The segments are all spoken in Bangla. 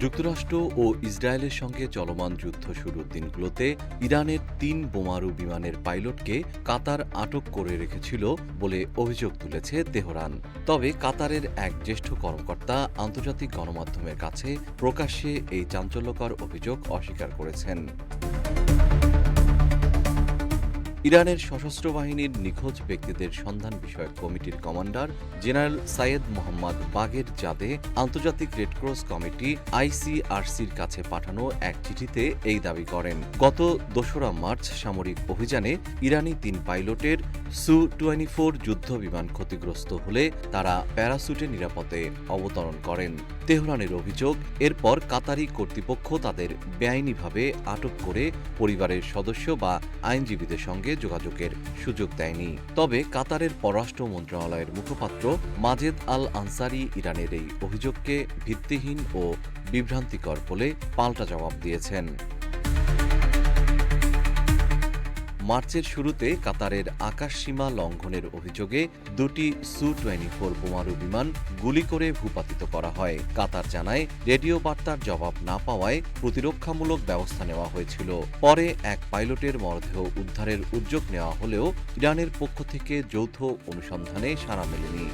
যুক্তরাষ্ট্র ও ইসরায়েলের সঙ্গে চলমান যুদ্ধ শুরুর দিনগুলোতে ইরানের ৩ বোমারু বিমানের পাইলটকে কাতার আটক করে রেখেছিল বলে অভিযোগ তুলেছে তেহরান। তবে কাতারের এক জ্যেষ্ঠ কর্মকর্তা আন্তর্জাতিক গণমাধ্যমের কাছে প্রকাশ্যে এই চাঞ্চল্যকর অভিযোগ অস্বীকার করেছেন। ইরানের সশস্ত্র বাহিনীর নিখোঁজ ব্যক্তিদের সন্ধান বিষয়ক কমিটির কমান্ডার জেনারেল সাইয়েদ মোহাম্মদ বাগের জাদে আন্তর্জাতিক রেডক্রস কমিটি আইসিআরসির কাছে পাঠানো এক চিঠিতে এই দাবি করেন। গত ২রা মার্চ সামরিক অভিযানে ইরানি ৩ পাইলটের সু-24 যুদ্ধ বিমান ক্ষতিগ্রস্ত হলে তারা প্যারাসুটে নিরাপদে অবতরণ করেন। তেহরানের অভিযোগ, এরপর কাতারি কর্তৃপক্ষ তাদের বেআইনিভাবে আটক করে পরিবারের সদস্য বা আইনজীবীদের সঙ্গে যোগাযোগের সুযোগ দেয়নি। তবে কাতারের পররাষ্ট্র মন্ত্রণালয়ের মুখপাত্র মাজেদ আল আনসারি ইরানের এই অভিযোগকে ভিত্তিহীন ও বিভ্রান্তিকর বলে পাল্টা জবাব দিয়েছেন। মার্চের শুরুতে কাতারের আকাশসীমা লঙ্ঘনের অভিযোগে ২টি সু-24 বোমারু বিমান গুলি করে ভূপাতিত করা হয়। কাতার জানায়, রেডিও বার্তার জবাব না পাওয়ায় প্রতিরক্ষামূলক ব্যবস্থা নেওয়া হয়েছিল। পরে এক পাইলটের মরদেহ উদ্ধারের উদ্যোগ নেওয়া হলেও ইরানের পক্ষ থেকে যৌথ অনুসন্ধানে সাড়া মেলেনি।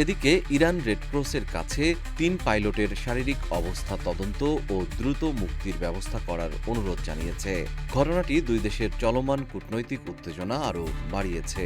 এদিকে ইরান রেডক্রসের কাছে ৩ পাইলটের শারীরিক অবস্থা তদন্ত ও দ্রুত মুক্তির ব্যবস্থা করার অনুরোধ জানিয়েছে। ঘটনাটি দুই দেশের চলমান কূটনৈতিক উত্তেজনা আরও বাড়িয়েছে।